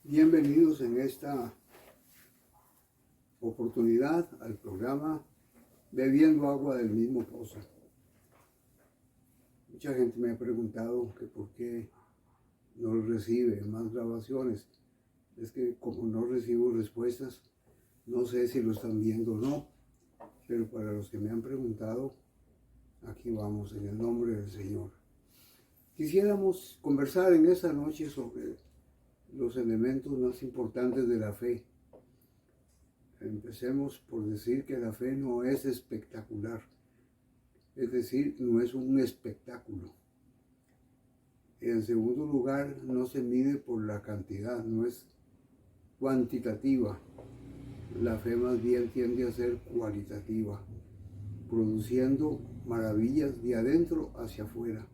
Bienvenidos en esta oportunidad al programa Bebiendo Agua del Mismo Pozo. Mucha gente me ha preguntado que por qué no recibe más grabaciones. Es que como no recibo respuestas, no sé si lo están viendo o no, pero para los que me han preguntado, aquí vamos en el nombre del Señor. Quisiéramos conversar en esta noche sobre los elementos más importantes de la fe. Empecemos por decir que la fe no es espectacular, es decir, no es un espectáculo. En segundo lugar, no se mide por la cantidad, no es cuantitativa. La fe más bien tiende a ser cualitativa, produciendo maravillas de adentro hacia afuera.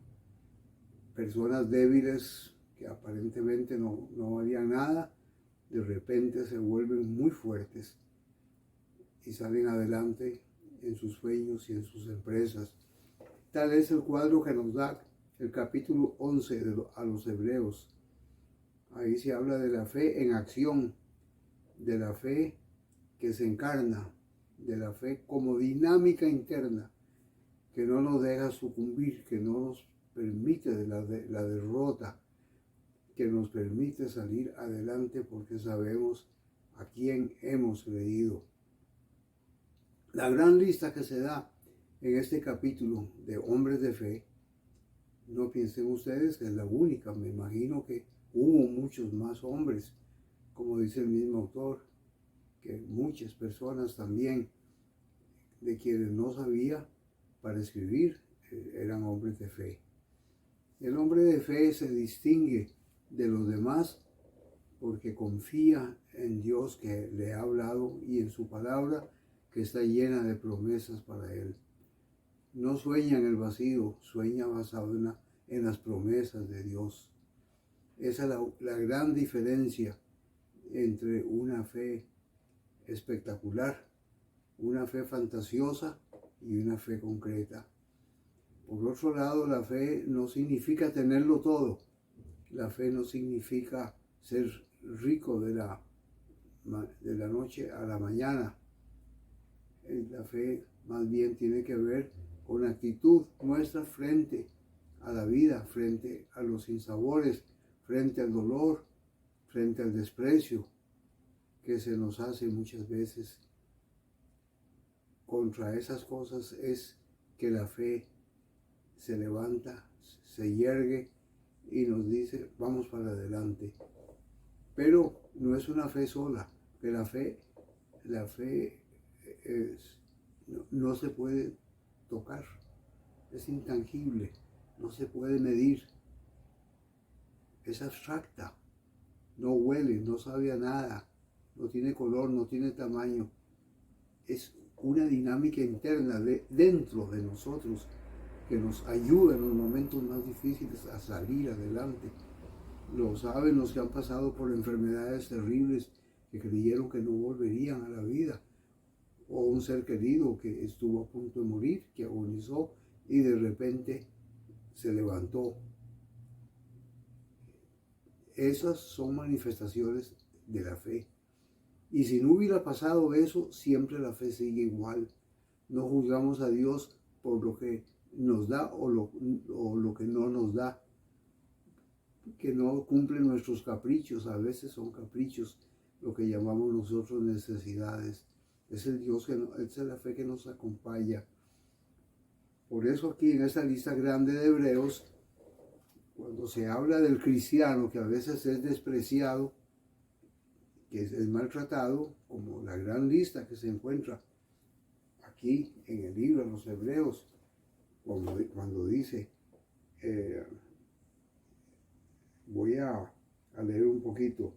Personas débiles que aparentemente no valían nada, de repente se vuelven muy fuertes y salen adelante en sus sueños y en sus empresas. Tal es el cuadro que nos da el capítulo 11 a los Hebreos. Ahí se habla de la fe en acción, de la fe que se encarna, de la fe como dinámica interna, que no nos deja sucumbir, que no nos permite la derrota, que nos permite salir adelante porque sabemos a quién hemos creído. La gran lista que se da en este capítulo de hombres de fe, no piensen ustedes que es la única, me imagino que hubo muchos más hombres, como dice el mismo autor, que muchas personas también de quienes no sabía para escribir eran hombres de fe. El hombre de fe se distingue de los demás porque confía en Dios que le ha hablado y en su palabra que está llena de promesas para él. No sueña en el vacío, sueña basado en las promesas de Dios. Esa es la gran diferencia entre una fe espectacular, una fe fantasiosa y una fe concreta. Por otro lado, la fe no significa tenerlo todo. La fe no significa ser rico de la noche a la mañana. La fe más bien tiene que ver con la actitud nuestra frente a la vida, frente a los sinsabores, frente al dolor, frente al desprecio que se nos hace muchas veces. Contra esas cosas es que la fe se levanta, se yergue y nos dice, vamos para adelante. Pero no es una fe sola, que la fe no se puede tocar, es intangible, no se puede medir, es abstracta, no huele, no sabe a nada, no tiene color, no tiene tamaño, es una dinámica interna dentro de nosotros que nos ayuda en los momentos más difíciles a salir adelante. Lo saben los que han pasado por enfermedades terribles, que creyeron que no volverían a la vida, o un ser querido que estuvo a punto de morir, que agonizó y de repente se levantó. Esas son manifestaciones de la fe. Y si no hubiera pasado eso, siempre la fe sigue igual. No juzgamos a Dios por lo que nos da o lo que no nos da, que no cumple nuestros caprichos. A veces son caprichos, lo que llamamos nosotros necesidades. Es el Dios es la fe que nos acompaña. Por eso aquí en esta lista grande de Hebreos, cuando se habla del cristiano que a veces es despreciado, que es maltratado, como la gran lista que se encuentra aquí en el libro de los Hebreos, cuando dice, voy a leer un poquito,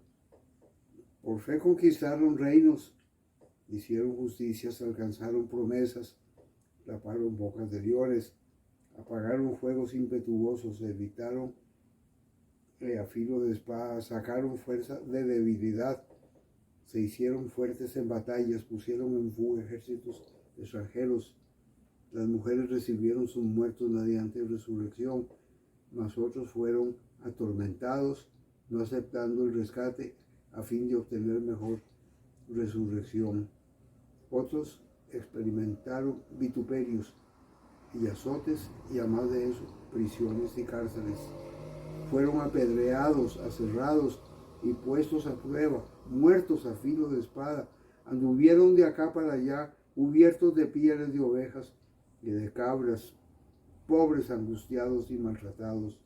por fe conquistaron reinos, hicieron justicias, alcanzaron promesas, taparon bocas de leones, apagaron fuegos impetuosos, evitaron a filo de espada, sacaron fuerza de debilidad, se hicieron fuertes en batallas, pusieron en fuga ejércitos extranjeros. Las mujeres recibieron sus muertos mediante resurrección, mas otros fueron atormentados, no aceptando el rescate, a fin de obtener mejor resurrección. Otros experimentaron vituperios y azotes y además de eso, prisiones y cárceles. Fueron apedreados, aserrados y puestos a prueba, muertos a filo de espada. Anduvieron de acá para allá, cubiertos de pieles de ovejas y de cabras, pobres, angustiados y maltratados.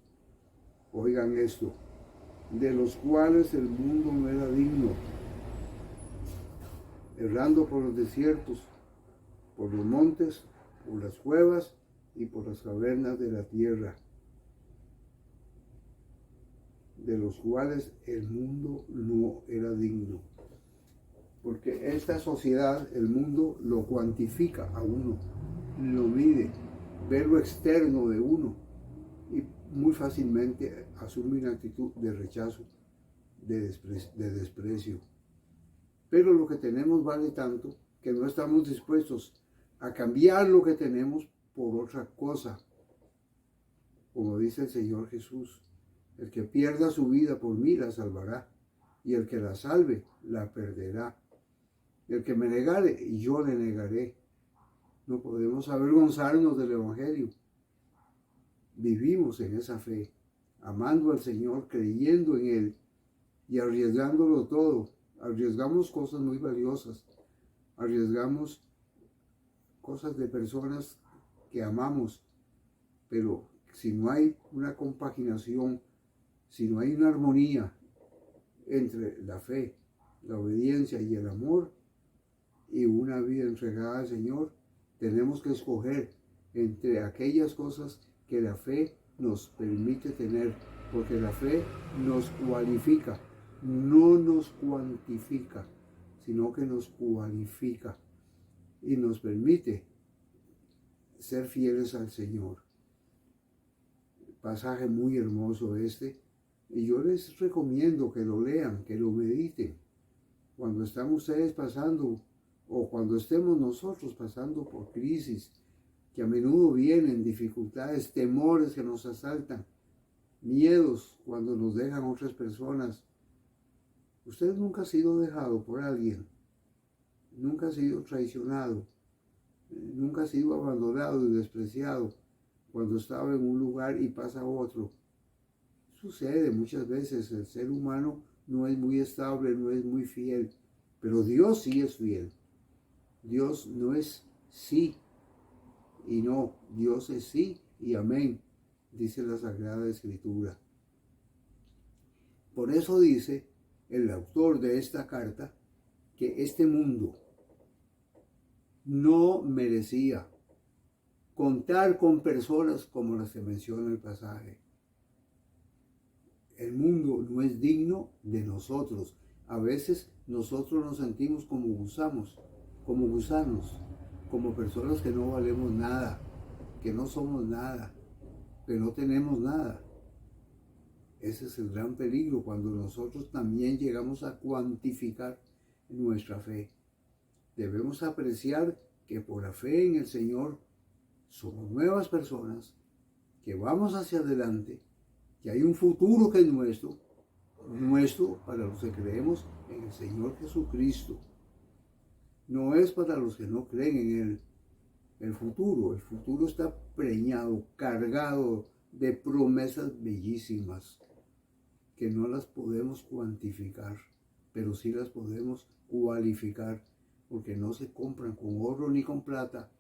Oigan esto, de los cuales el mundo no era digno, errando por los desiertos, por los montes, por las cuevas y por las cavernas de la tierra, de los cuales el mundo no era digno. Porque esta sociedad, el mundo, lo cuantifica a uno, lo mide, ve lo externo de uno y muy fácilmente asume una actitud de rechazo, de desprecio. Pero lo que tenemos vale tanto que no estamos dispuestos a cambiar lo que tenemos por otra cosa. Como dice el Señor Jesús, el que pierda su vida por mí la salvará, y el que la salve la perderá. El que me negare, yo le negaré. No podemos avergonzarnos del Evangelio. Vivimos en esa fe, amando al Señor, creyendo en Él y arriesgándolo todo. Arriesgamos cosas muy valiosas, arriesgamos cosas de personas que amamos, pero si no hay una compaginación, si no hay una armonía entre la fe, la obediencia y el amor y una vida entregada al Señor, tenemos que escoger entre aquellas cosas que la fe nos permite tener, porque la fe nos cualifica, no nos cuantifica, sino que nos cualifica y nos permite ser fieles al Señor. Pasaje muy hermoso este, y yo les recomiendo que lo lean, que lo mediten. Cuando están ustedes pasando, o cuando estemos nosotros pasando por crisis, que a menudo vienen dificultades, temores que nos asaltan, miedos cuando nos dejan otras personas. Usted nunca ha sido dejado por alguien, nunca ha sido traicionado, nunca ha sido abandonado y despreciado cuando estaba en un lugar y pasa a otro. Sucede muchas veces, el ser humano no es muy estable, no es muy fiel, pero Dios sí es fiel. Dios no es sí y no, Dios es sí y amén, dice la Sagrada Escritura. Por eso dice el autor de esta carta que este mundo no merecía contar con personas como las que menciona el pasaje. El mundo no es digno de nosotros. A veces nosotros nos sentimos como gusanos, como personas que no valemos nada, que no somos nada, que no tenemos nada. Ese es el gran peligro cuando nosotros también llegamos a cuantificar nuestra fe. Debemos apreciar que por la fe en el Señor somos nuevas personas, que vamos hacia adelante, que hay un futuro que es nuestro para los que creemos en el Señor Jesucristo. No es para los que no creen en Él. El futuro está preñado, cargado de promesas bellísimas que no las podemos cuantificar, pero sí las podemos cualificar, porque no se compran con oro ni con plata,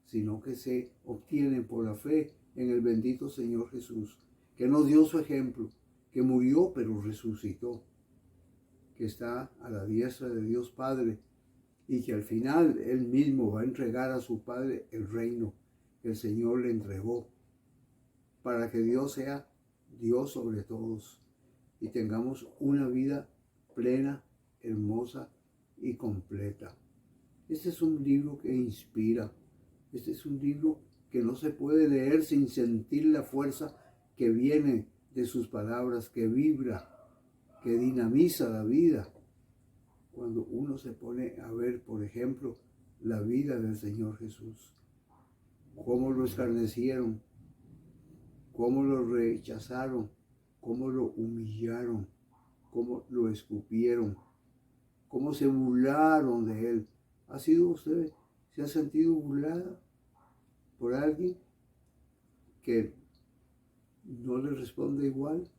sino que se obtienen por la fe en el bendito Señor Jesús, que nos dio su ejemplo, que murió pero resucitó, que está a la diestra de Dios Padre, y que al final Él mismo va a entregar a su Padre el reino que el Señor le entregó, para que Dios sea Dios sobre todos y tengamos una vida plena, hermosa y completa. Este es un libro que inspira, este es un libro que no se puede leer sin sentir la fuerza que viene de sus palabras, que vibra, que dinamiza la vida. Cuando uno se pone a ver, por ejemplo, la vida del Señor Jesús, cómo lo escarnecieron, cómo lo rechazaron, cómo lo humillaron, cómo lo escupieron, cómo se burlaron de él. ¿Se ha sentido burlada por alguien que no le responde igual,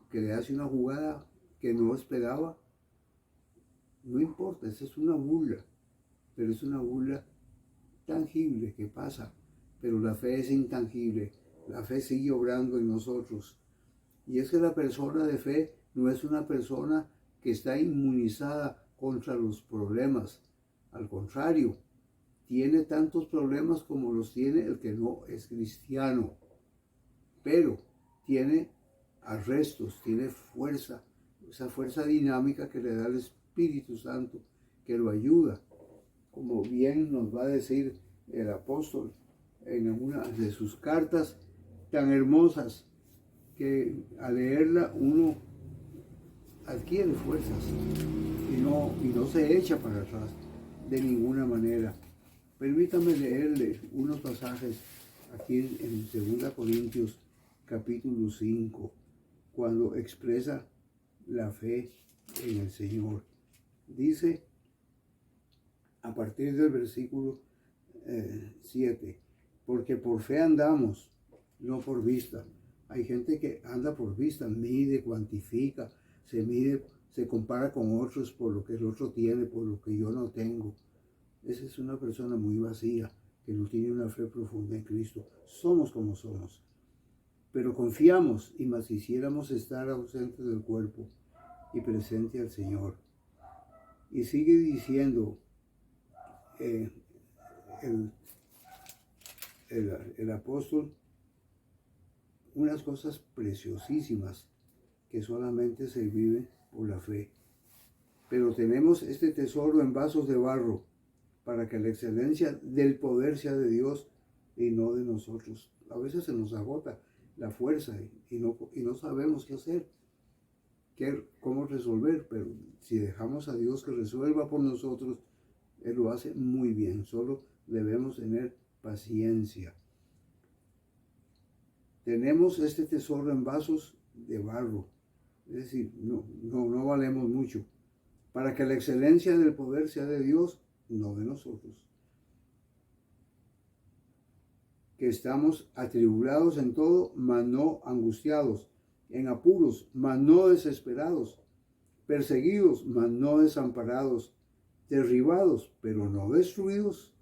que le hace una jugada que no esperaba? No importa, esa es una burla, pero es una burla tangible que pasa, pero la fe es intangible, la fe sigue obrando en nosotros. Y es que la persona de fe no es una persona que está inmunizada contra los problemas, al contrario, tiene tantos problemas como los tiene el que no es cristiano, pero tiene arrestos, tiene fuerza, esa fuerza dinámica que le da el Espíritu Santo, que lo ayuda, como bien nos va a decir el apóstol en una de sus cartas tan hermosas, que al leerla uno adquiere fuerzas y no se echa para atrás de ninguna manera. Permítame leerle unos pasajes aquí en 2 Corintios capítulo 5, cuando expresa la fe en el Señor. Dice, a partir del versículo 7, porque por fe andamos, no por vista. Hay gente que anda por vista, mide, cuantifica, se compara con otros por lo que el otro tiene, por lo que yo no tengo. Esa es una persona muy vacía, que no tiene una fe profunda en Cristo. Somos como somos, pero confiamos, y más quisiéramos estar ausentes del cuerpo y presente al Señor. Y sigue diciendo el apóstol unas cosas preciosísimas que solamente se viven por la fe. Pero tenemos este tesoro en vasos de barro, para que la excelencia del poder sea de Dios y no de nosotros. A veces se nos agota la fuerza y no sabemos qué hacer, cómo resolver, pero si dejamos a Dios que resuelva por nosotros, Él lo hace muy bien. Solo debemos tener paciencia. Tenemos este tesoro en vasos de barro, es decir, no valemos mucho, para que la excelencia del poder sea de Dios, no de nosotros. Que estamos atribulados en todo, mas no angustiados, en apuros, mas no desesperados, perseguidos, mas no desamparados, derribados, pero no destruidos,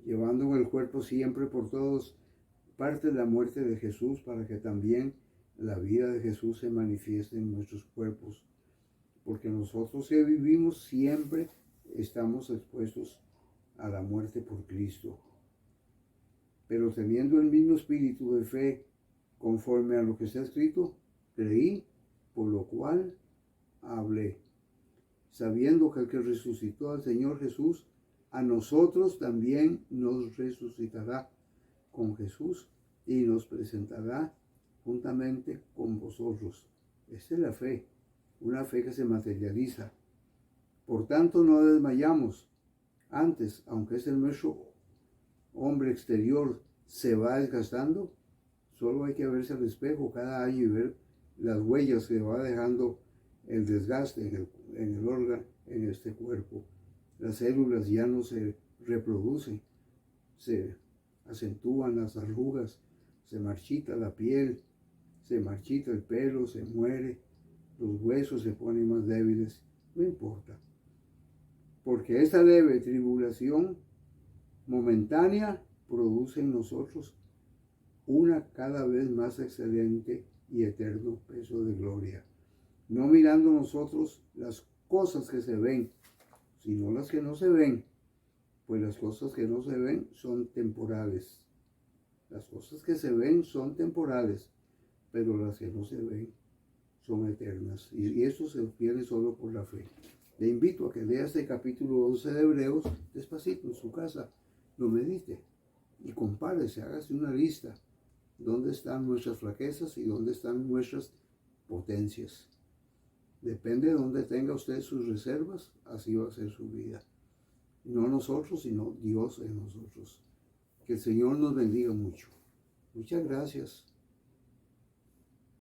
llevando en el cuerpo siempre por todos parte de la muerte de Jesús, para que también la vida de Jesús se manifieste en nuestros cuerpos. Porque nosotros que vivimos siempre estamos expuestos a la muerte por Cristo. Pero teniendo el mismo espíritu de fe, conforme a lo que está escrito, creí, por lo cual hablé, sabiendo que el que resucitó al Señor Jesús, a nosotros también nos resucitará con Jesús y nos presentará juntamente con vosotros. Esta es la fe, una fe que se materializa. Por tanto, no desmayamos. Antes, aunque es el nuestro hombre exterior se va desgastando, solo hay que verse al espejo cada año y ver las huellas que va dejando el desgaste en el órgano, en este cuerpo. Las células ya no se reproducen, se acentúan las arrugas, se marchita la piel, se marchita el pelo, se muere, los huesos se ponen más débiles. No importa, porque esta leve tribulación momentánea produce en nosotros una cada vez más excelente y eterno peso de gloria, no mirando nosotros las cosas que se ven, sino las que no se ven, pues las cosas que no se ven son temporales. Las cosas que se ven son temporales, pero las que no se ven son eternas. Y eso se obtiene solo por la fe. Le invito a que lea este capítulo 11 de Hebreos despacito en su casa, lo medite y compárese, hágase una lista. ¿Dónde están nuestras flaquezas y dónde están nuestras potencias? Depende de dónde tenga usted sus reservas, así va a ser su vida. No nosotros, sino Dios en nosotros. Que el Señor nos bendiga mucho. Muchas gracias.